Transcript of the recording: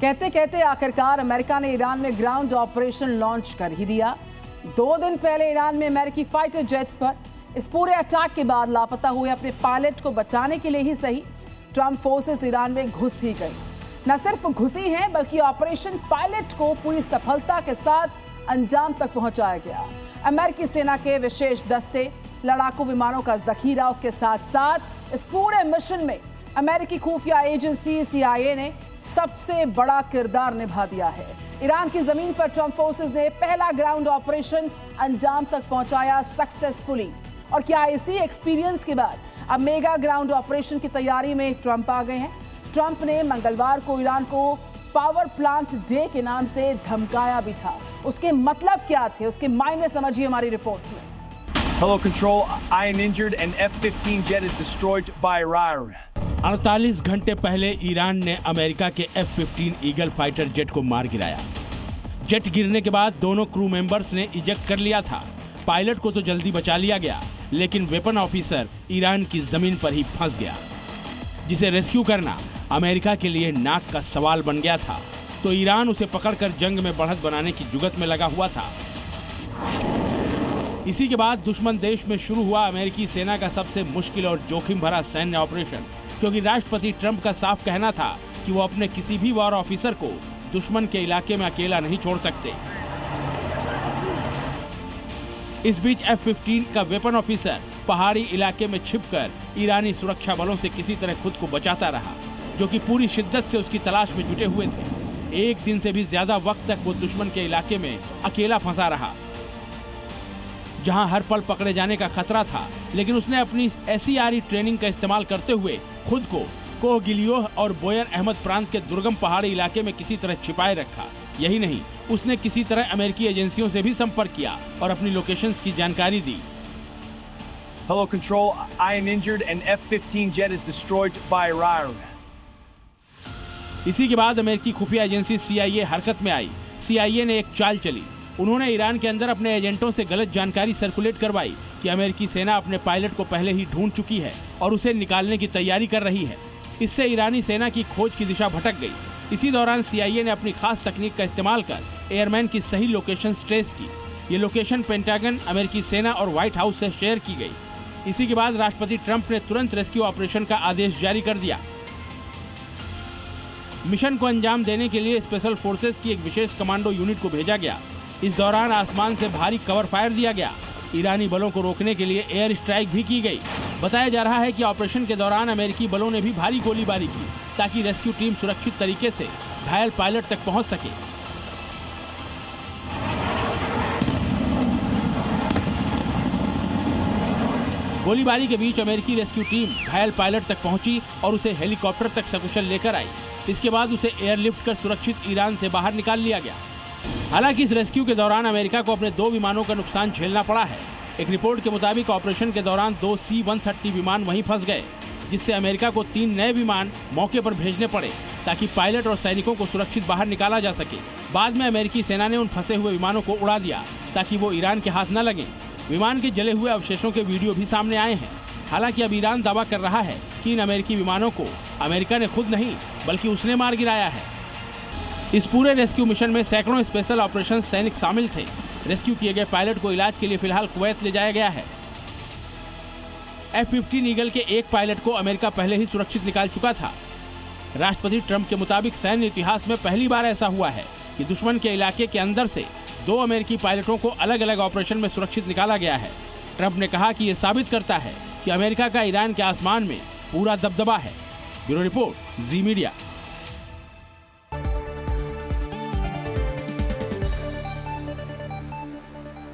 कहते कहते आखिरकार अमेरिका ने ईरान में ग्राउंड ऑपरेशन लॉन्च कर ही दिया। 2 दिन पहले ईरान में अमेरिकी फाइटर जेट्स पर इस पूरे अटैक के बाद लापता हुए अपने पायलट को बचाने के लिए ही सही ट्रंप फोर्सेस ईरान में घुस ही गई। न सिर्फ घुसी हैं बल्कि ऑपरेशन पायलट को पूरी सफलता के साथ अंजाम तक पहुंचाया गया। अमेरिकी सेना के विशेष दस्ते, लड़ाकू विमानों का जखीरा, उसके साथ साथ इस पूरे मिशन में अमेरिकी खुफिया एजेंसी CIA ने सबसे बड़ा किरदार निभा दिया है। ईरान की जमीन पर ट्रंप फोर्सेस ने पहला ग्राउंड ऑपरेशन अंजाम तक पहुंचाया सक्सेसफुली। और क्या इसी एक्सपीरियंस के बाद अब मेगा ग्राउंड ऑपरेशन की तैयारी में ट्रंप आ गए हैं। ट्रंप ने मंगलवार को ईरान को पावर प्लांट डे के नाम से धमकाया भी था। उसके मतलब क्या थे, उसके मायने समझिए हमारी रिपोर्ट में। Hello Control, I am injured and F-15 jet is destroyed by Iran. 48 घंटे पहले ईरान ने अमेरिका के F-15 ईगल फाइटर जेट को मार गिराया। जेट गिरने के बाद दोनों क्रू मेंबर्स ने इजेक्ट कर लिया था। पायलट को तो जल्दी बचा लिया गया, लेकिन वेपन ऑफिसर ईरान की जमीन पर ही फंस गया, जिसे रेस्क्यू करना अमेरिका के लिए नाक का सवाल बन गया था। तो ईरान उसे पकड़कर जंग में बढ़त बनाने की जुगत में लगा हुआ था। इसी के बाद दुश्मन देश में शुरू हुआ अमेरिकी सेना का सबसे मुश्किल और जोखिम भरा सैन्य ऑपरेशन, क्योंकि राष्ट्रपति ट्रंप का साफ कहना था कि वो अपने किसी भी वॉर ऑफिसर को दुश्मन के इलाके में अकेला नहीं छोड़ सकते। इस बीच F-15 का वेपन ऑफिसर पहाड़ी इलाके में छिपकर ईरानी सुरक्षा बलों से किसी तरह खुद को बचाता रहा, जो कि पूरी शिद्दत से उसकी तलाश में जुटे हुए थे। 1 दिन से भी ज्यादा वक्त तक वो दुश्मन के इलाके में अकेला फंसा रहा, जहां हर पल पकड़े जाने का खतरा था। लेकिन उसने अपनी SCRE ट्रेनिंग का इस्तेमाल करते हुए खुद को कोहगिलियोह और बोयर अहमद प्रांत के दुर्गम पहाड़ी इलाके में किसी तरह छिपाए रखा। यही नहीं, उसने किसी तरह अमेरिकी एजेंसियों से भी संपर्क किया और अपनी लोकेशंस की जानकारी दी। Hello Control, I am injured and F-15 jet is destroyed by Iran. इसी के बाद अमेरिकी खुफिया एजेंसी CIA हरकत में आई। CIA ने एक चाल चली। उन्होंने ईरान के अंदर अपने एजेंटों से गलत जानकारी सर्कुलेट करवाई कि अमेरिकी सेना अपने पायलट को पहले ही ढूंढ चुकी है और उसे निकालने की तैयारी कर रही है। इससे ईरानी सेना की खोज की दिशा भटक गई। इसी दौरान CIA ने अपनी खास तकनीक का इस्तेमाल कर एयरमैन की सही लोकेशन ट्रेस की। ये लोकेशन पेंटागन, अमेरिकी सेना और व्हाइट हाउस से शेयर की गई। इसी के बाद राष्ट्रपति ट्रंप ने तुरंत रेस्क्यू ऑपरेशन का आदेश जारी कर दिया। मिशन को अंजाम देने के लिए स्पेशल फोर्सेस की एक विशेष कमांडो यूनिट को भेजा गया। इस दौरान आसमान से भारी कवर फायर दिया गया। ईरानी बलों को रोकने के लिए एयर स्ट्राइक भी की गई। बताया जा रहा है कि ऑपरेशन के दौरान अमेरिकी बलों ने भी भारी गोलीबारी की, ताकि रेस्क्यू टीम सुरक्षित तरीके से घायल पायलट तक पहुंच सके। गोलीबारी के बीच अमेरिकी रेस्क्यू टीम घायल पायलट तक पहुंची और उसे हेलीकॉप्टर तक सकुशल लेकर आई। इसके बाद उसे एयरलिफ्ट कर सुरक्षित ईरान से बाहर निकाल लिया गया। हालांकि इस रेस्क्यू के दौरान अमेरिका को अपने 2 विमानों का नुकसान झेलना पड़ा है। एक रिपोर्ट के मुताबिक ऑपरेशन के दौरान 2 C-130 विमान वहीं फंस गए, जिससे अमेरिका को 3 नए विमान मौके पर भेजने पड़े, ताकि पायलट और सैनिकों को सुरक्षित बाहर निकाला जा सके। बाद में अमेरिकी सेना ने उन फंसे हुए विमानों को उड़ा दिया, ताकि वो ईरान के हाथ न लगें। विमान के जले हुए अवशेषों के वीडियो भी सामने आए हैं। हालांकि अब ईरान दावा कर रहा है कि इन अमेरिकी विमानों को अमेरिका ने खुद नहीं बल्कि उसने मार गिराया है। इस पूरे रेस्क्यू मिशन में सैकड़ों स्पेशल ऑपरेशन सैनिक शामिल थे। रेस्क्यू किए गए पायलट को इलाज के लिए फिलहाल कुवैत ले जाया गया है। F-15 ईगल के एक पायलट को अमेरिका पहले ही सुरक्षित निकाल चुका था। राष्ट्रपति ट्रंप के मुताबिक सैन्य इतिहास में पहली बार ऐसा हुआ है कि दुश्मन के इलाके के अंदर से 2 अमेरिकी पायलटों को अलग अलग ऑपरेशन में सुरक्षित निकाला गया है। ट्रंप ने कहा कि यह साबित करता है कि अमेरिका का ईरान के आसमान में पूरा दबदबा है। ब्यूरो रिपोर्ट, जी मीडिया।